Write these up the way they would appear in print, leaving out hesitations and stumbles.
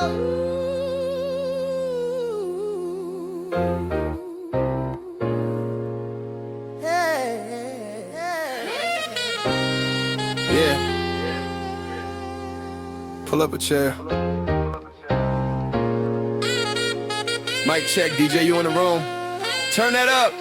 Yeah. Pull up a chair. Mic check, DJ, you in the room? Turn that up.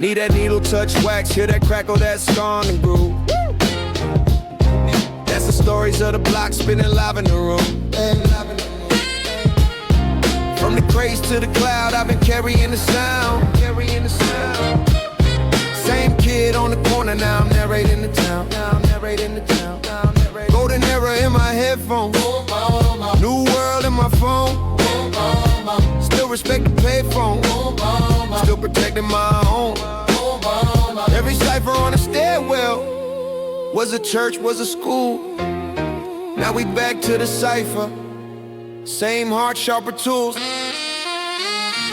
Need that needle touch wax, hear that crackle, that song and groove. That's the stories of the block spinning live in the room. From the craze to the cloud, I've been carrying the sound. Same kid on the corner, now I'm narrating the town. Golden era in my headphones, new world in my phone. Still respect the payphone, still protecting my own. Every cipher on the stairwell was a church, was a school. Now we back to the cipher, same heart, sharper tools.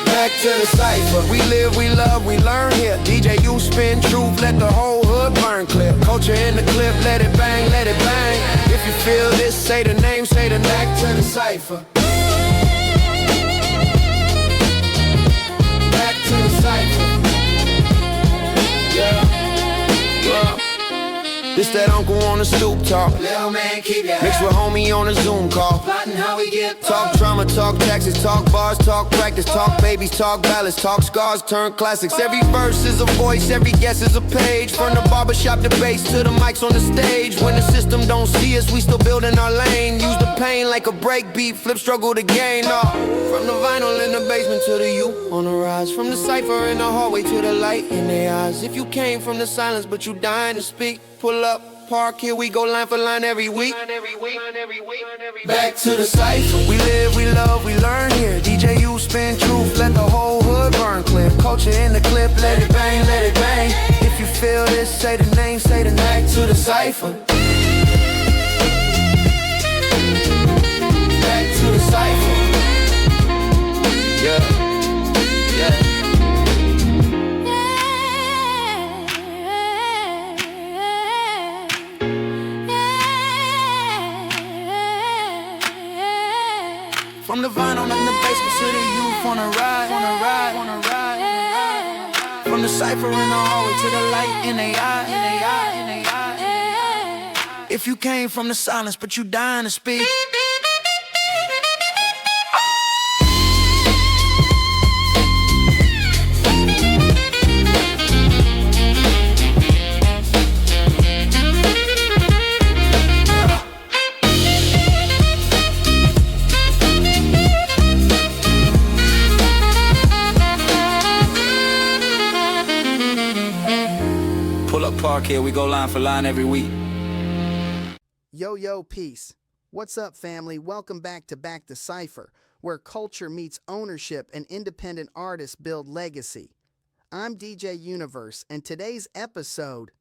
Back to the cipher, we live, we love, we learn here. DJ, you spin truth, let the whole hood burn clear. Culture in the clip, let it bang, let it bang. If you feel this, say the name, say the back to the cipher. Back to the cipher. Yeah. This that uncle on the stoop talk. Little man, keep your Mixed with homie on a Zoom call. plotting how we get Talk drama, talk taxes, talk bars, talk practice, talk babies, talk ballads, talk scars, turn classics. Every verse is a voice, every guess is a page. From the barbershop debates to the mics on the stage. When the system don't see us, we still building our lane. Use the pain like a break beat, flip struggle to gain. From the vinyl in the basement to the you on the rise. From the cipher in the hallway to the light in their eyes. If you came from the silence but you dying to speak, pull up, park, here we go line for line every week. Back to the cipher, we live, we love, we learn here. DJ, you spin truth, let the whole hood burn clear. Culture in the clip, let it bang, let it bang. If you feel this, say the name, say the back to the cipher. Back to the cipher. Yeah, yeah. From the vinyl in the basement to the youth on a ride. From the cipher in the hallway to the light in they eye. If you came from the silence but you dying to speak. Park here, we go line for line every week. Yo, peace. What's up, family? Welcome back to Back The Cypher, where culture meets ownership and independent artists build legacy. I'm DJ Universe, and today's episode,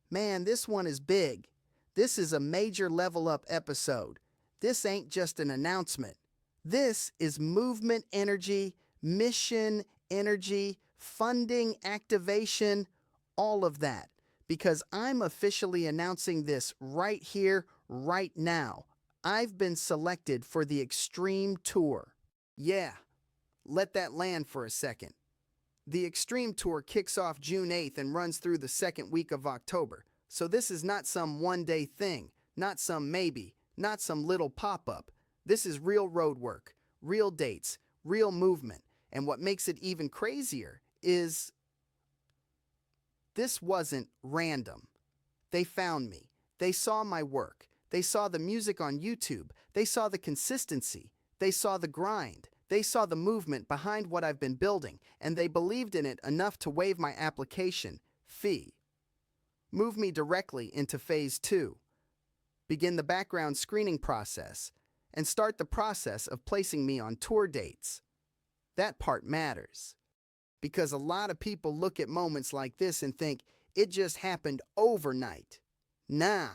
man, this one is big. This is a major level up episode. This ain't just an announcement. This is movement energy, mission energy, funding, activation, all of that. Because I'm officially announcing this right here, right now. I've been selected for the Extreme Tour. Yeah, let that land for a second. The Extreme Tour kicks off June 8th and runs through the second week of October. So this is not some one-day thing, not some maybe, not some little pop-up. This is real road work, real dates, real movement. And what makes it even crazier is this wasn't random. They found me. They saw my work. They saw the music on YouTube. They saw the consistency. They saw the grind. They saw the movement behind what I've been building, and they believed in it enough to waive my application fee. Move me directly into Phase 2. Begin the background screening process, and start the process of placing me on tour dates. That part matters. Because a lot of people look at moments like this and think it just happened overnight. Nah.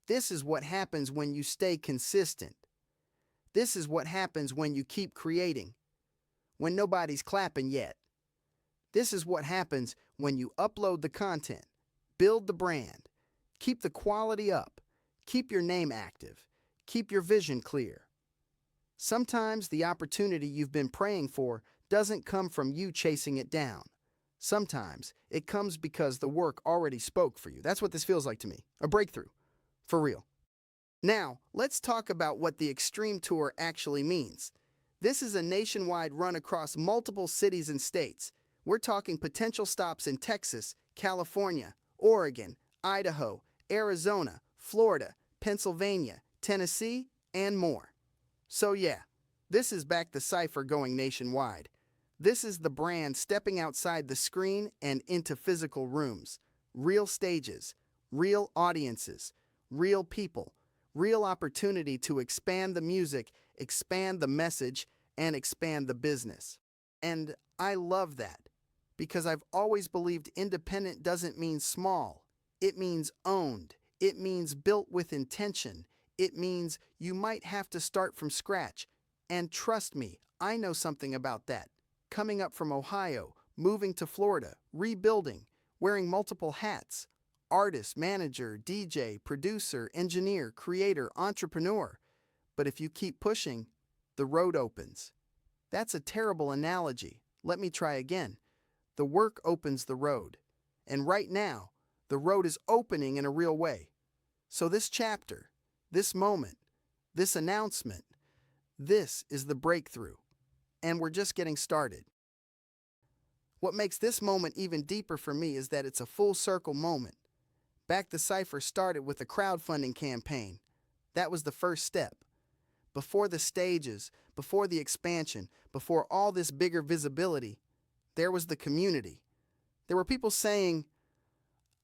This is what happens when you stay consistent. This is what happens when you keep creating, when nobody's clapping yet. This is what happens when you upload the content, build the brand, keep the quality up, keep your name active, keep your vision clear. Sometimes the opportunity you've been praying for doesn't come from you chasing it down. Sometimes it comes because the work already spoke for you. That's what this feels like to me. A breakthrough. For real. Now, let's talk about what the Extreme Tour actually means. This is a nationwide run across multiple cities and states. We're talking potential stops in Texas, California, Oregon, Idaho, Arizona, Florida, Pennsylvania, Tennessee, and more. So yeah, this is Back the Cypher going nationwide. This is the brand stepping outside the screen and into physical rooms. Real stages, real audiences, real people, real opportunity to expand the music, expand the message, and expand the business. And I love that because I've always believed independent doesn't mean small. It means owned. It means built with intention. It means you might have to start from scratch. And trust me, I know something about that. Coming up from Ohio, moving to Florida, rebuilding, wearing multiple hats. Artist, manager, DJ, producer, engineer, creator, entrepreneur. But if you keep pushing, the road opens. That's a terrible analogy. Let me try again. The work opens the road. And right now, the road is opening in a real way. So this chapter, this moment, this announcement, this is the breakthrough. And we're just getting started. What makes this moment even deeper for me is that it's a full circle moment. Back the Cypher started with a crowdfunding campaign. That was the first step. Before the stages, before the expansion, before all this bigger visibility, there was the community. There were people saying,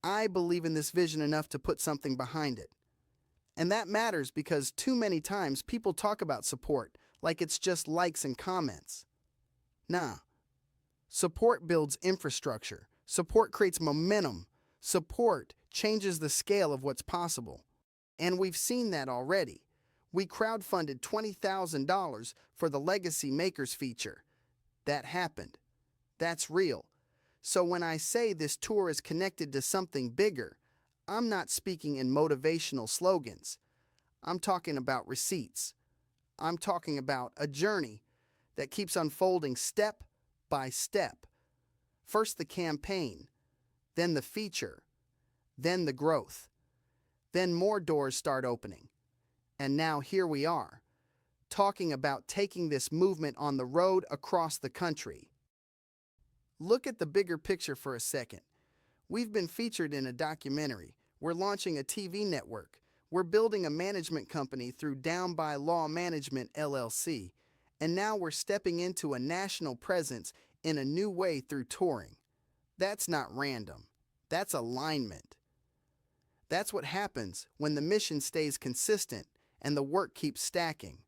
I believe in this vision enough to put something behind it. And that matters because too many times people talk about support like it's just likes and comments. Nah. Support builds infrastructure. Support creates momentum. Support changes the scale of what's possible. And we've seen that already. We crowdfunded $20,000 for the Legacy Makers feature. That happened. That's real. So when I say this tour is connected to something bigger, I'm not speaking in motivational slogans. I'm talking about receipts. I'm talking about a journey that keeps unfolding step by step. First the campaign, then the feature, then the growth. Then more doors start opening. And now here we are, talking about taking this movement on the road across the country. Look at the bigger picture for a second. We've been featured in a documentary. We're launching a TV network. We're building a management company through Down by Law Management, LLC. And now we're stepping into a national presence in a new way through touring. That's not random. That's alignment. That's what happens when the mission stays consistent and the work keeps stacking.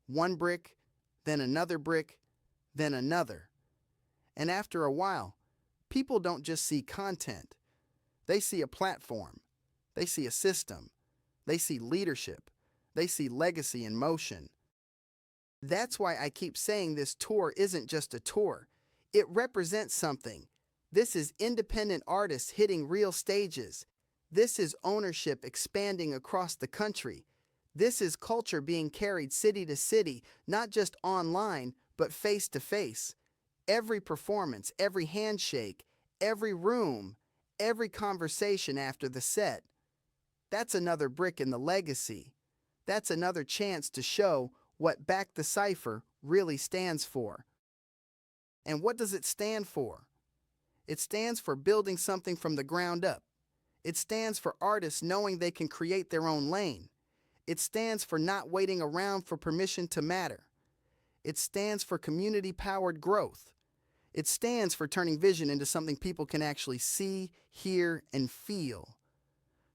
One brick, then another brick, then another. And after a while, people don't just see content. They see a platform. They see a system. They see leadership. They see legacy in motion. That's why I keep saying this tour isn't just a tour. It represents something. This is independent artists hitting real stages. This is ownership expanding across the country. This is culture being carried city to city, not just online, but face to face. Every performance, every handshake, every room, every conversation after the set. That's another brick in the legacy. That's another chance to show what Back the Cypher really stands for. And what does it stand for? It stands for building something from the ground up. It stands for artists knowing they can create their own lane. It stands for not waiting around for permission to matter. It stands for community-powered growth. It stands for turning vision into something people can actually see, hear, and feel.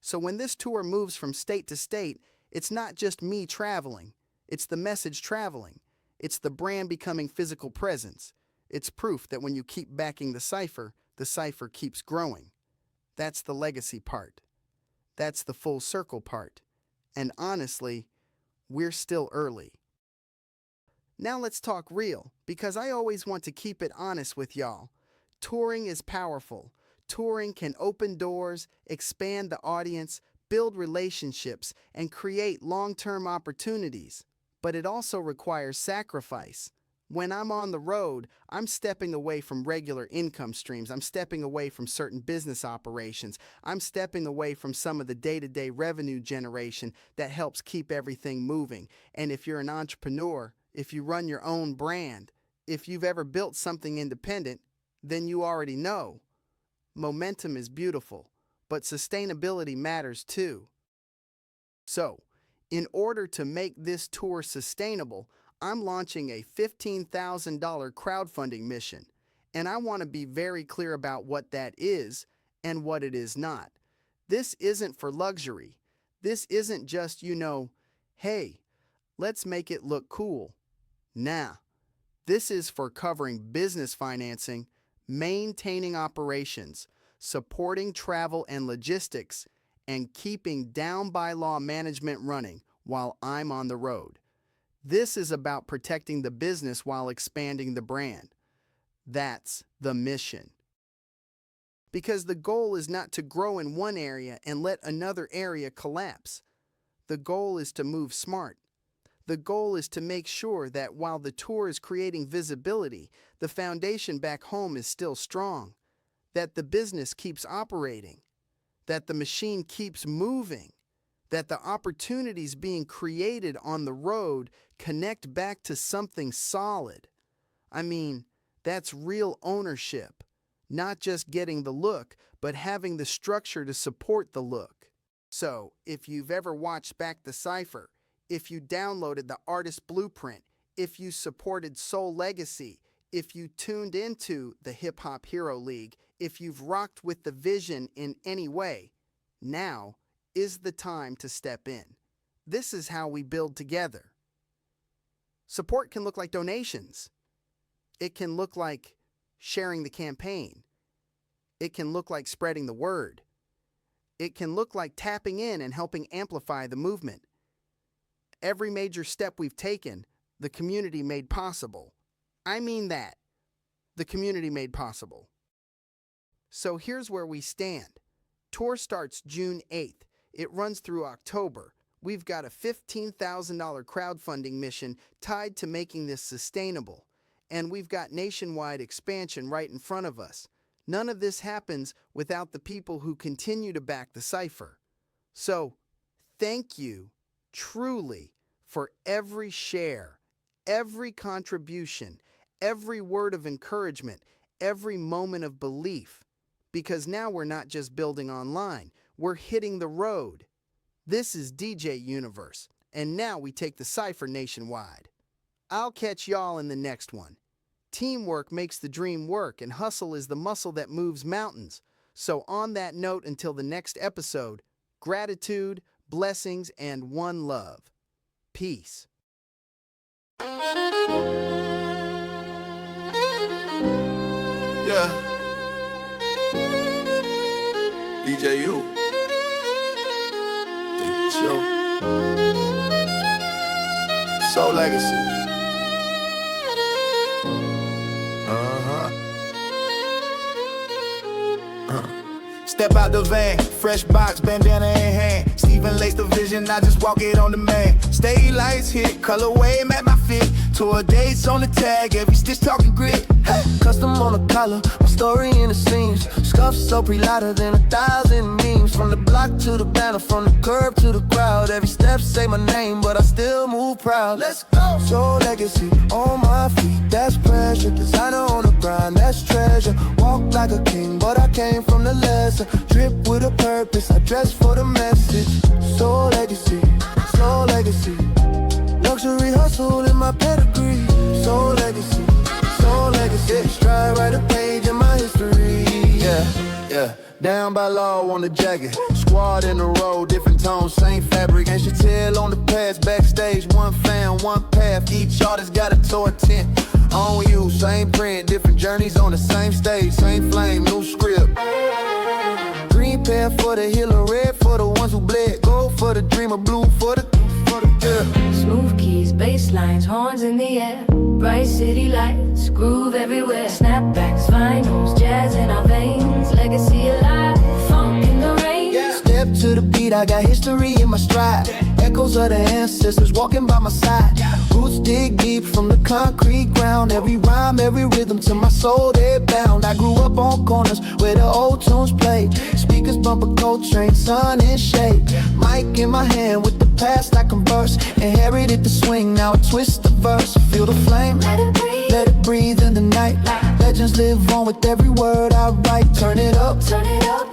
So when this tour moves from state to state, it's not just me traveling. It's the message traveling. It's the brand becoming physical presence. It's proof that when you keep backing the Cypher keeps growing. That's the legacy part. That's the full circle part. And honestly, we're still early. Now let's talk real, because I always want to keep it honest with y'all. Touring is powerful. Touring can open doors, expand the audience, build relationships, and create long-term opportunities. but it also requires sacrifice. When I'm on the road, I'm stepping away from regular income streams. I'm stepping away from certain business operations. I'm stepping away from some of the day-to-day revenue generation that helps keep everything moving. And if you're an entrepreneur, if you run your own brand, if you've ever built something independent, then you already know. Momentum is beautiful, but sustainability matters too. So, in order to make this tour sustainable, I'm launching a $15,000 crowdfunding mission, and I want to be very clear about what that is and what it is not. This isn't for luxury. This isn't just, hey, let's make it look cool. Nah, this is for covering business financing, maintaining operations, supporting travel and logistics, and keeping down-by-law management running while I'm on the road. This is about protecting the business while expanding the brand. That's the mission. Because the goal is not to grow in one area and let another area collapse. The goal is to move smart. The goal is to make sure that while the tour is creating visibility, the foundation back home is still strong, that the business keeps operating, that the machine keeps moving, that the opportunities being created on the road connect back to something solid. I mean, that's real ownership, not just getting the look, but having the structure to support the look. So, if you've ever watched Back The Cypher, if you downloaded the artist blueprint, if you supported Soul Legacy, if you tuned into the Hip Hop Hero League, if you've rocked with the vision in any way, now is the time to step in. This is how we build together. Support can look like donations. It can look like sharing the campaign. It can look like spreading the word. It can look like tapping in and helping amplify the movement. Every major step we've taken, the community made possible. I mean that. The community made possible. So here's where we stand. Tour starts June 8th. It runs through October. We've got a $15,000 crowdfunding mission tied to making this sustainable. And we've got nationwide expansion right in front of us. None of this happens without the people who continue to back the Cypher. So, thank you, truly, for every share, every contribution, every word of encouragement, every moment of belief. Because now we're not just building online, we're hitting the road. This is DJ Universe, and now we take the Cypher nationwide. I'll catch y'all in the next one. Teamwork makes the dream work, and hustle is the muscle that moves mountains. So on that note, until the next episode, gratitude, blessings, and one love. Peace. Yeah. DJ U. Show. Soul Legacy. Step out the van, fresh box, bandana in hand. Stephen laced the vision, I just walk it on the man. Stay lights hit, colorway at my fit. Tour dates on the tag, every stitch talking grit. Hey. Custom on the collar, my story in the seams. Scuffs so louder than 1,000 memes. From the block to the banner, from the curb to the crowd. Every step say my name, but I still move proud. Let's go! Soul Legacy on my feet, that's pressure. Designer on the grind, that's treasure. Walk like a king, but I came from the lesser. Drip with a purpose, I dress for the message. Soul Legacy, Soul Legacy. Luxury hustle in my pedigree. Soul Legacy, Soul Legacy. Stride, write a page in my history. Yeah. Down by law on the jacket. Squad in a row, different tones, same fabric. And Chantel on the pass, backstage, one fan, one path. Each artist got a tour tent. On you, same print, different journeys on the same stage. Same flame, new script. Green pair for the healer, red for the ones who bled. Gold for the dreamer, blue for the yeah. Smooth keys, bass lines, horns in the air. Bright city lights, groove everywhere. Snapbacks, vinyls, jazz in our veins. Legacy alive, funk in the rain. Step to the beat, I got history in my stride. Echoes of the ancestors walking by my side. concrete ground. Every rhyme, every rhythm to my soul, they're bound. I grew up on corners where the old tunes played. Speakers bump a cold train, sun and shade. Mic in my hand with the past I converse. Inherited the swing, now I twist the verse. Feel the flame, let it breathe in the night. Legends live on with every word I write. Turn it up,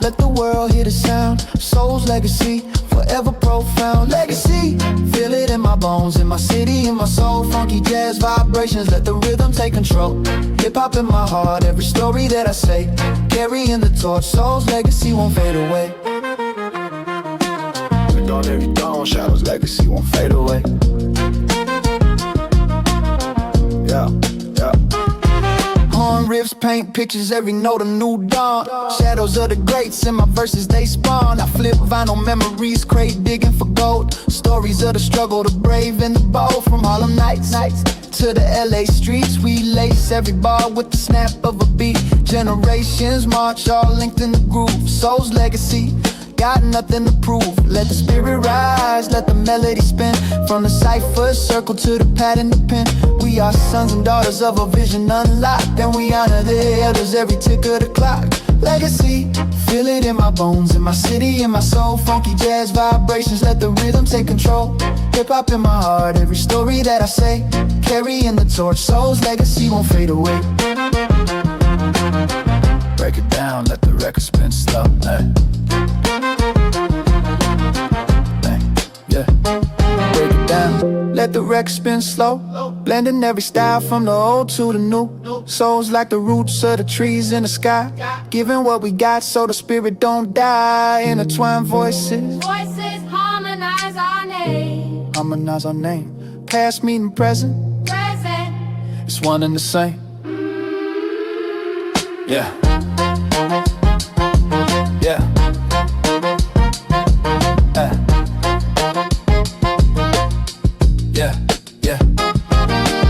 let the world hear the sound. Soul's legacy, forever profound. Legacy, feel it in my bones, in my city, in my soul. Funky jazz vibrations, let the rhythm take control. Hip-hop in my heart, every story that I say. Carrying the torch, soul's legacy won't fade away. With dawn, every dawn, shadows legacy won't fade away. Yeah, yeah. Horn riffs paint pictures, every note a new dawn. Shadows of the greats in my verses, they spawn. I flip vinyl memories, crate digging for gold. Stories of the struggle, the brave and the bold. From Harlem nights to the LA streets, we lace every bar with the snap of a beat. Generations march, all linked in the groove. Soul's legacy, got nothing to prove. Let the spirit rise, let the melody spin. From the cypher circle to the pad and the pen. We are sons and daughters of a vision unlocked, and we honor the elders every tick of the clock. Legacy, feel it in my bones, in my city, in my soul. Funky jazz vibrations, let the rhythm take control. Hip-hop in my heart, every story that I say. Carrying the torch, soul's legacy won't fade away. Break it down, let the record spin slow, hey. Yeah. Break it down, let the record spin slow. Blending every style from the old to the new. Souls like the roots of the trees in the sky. Giving what we got so the spirit don't die. Intertwined voices, harmonize our name. Harmonize our name. Past, meeting, present. It's one and the same. Yeah. Yeah. Yeah, yeah.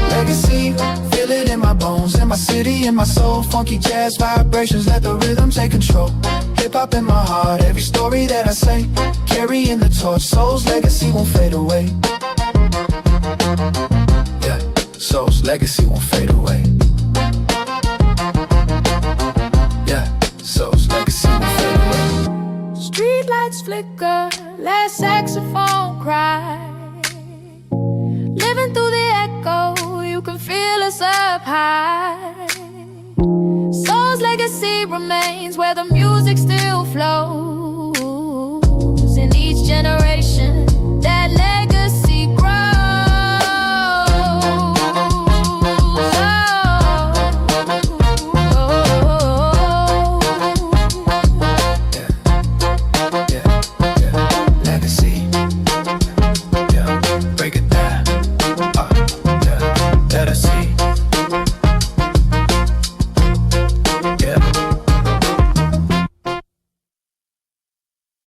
Legacy, feel it in my bones, in my city, in my soul. Funky jazz vibrations, let the rhythm take control. Hip-hop in my heart, every story that I say. Carrying the torch, soul's legacy won't fade away. Yeah, soul's legacy won't fade away. Yeah, soul's legacy won't fade away. Street lights flicker, let saxophone cry. Living through the echo, you can feel us up high. Soul's legacy remains where the music still flows. In each generation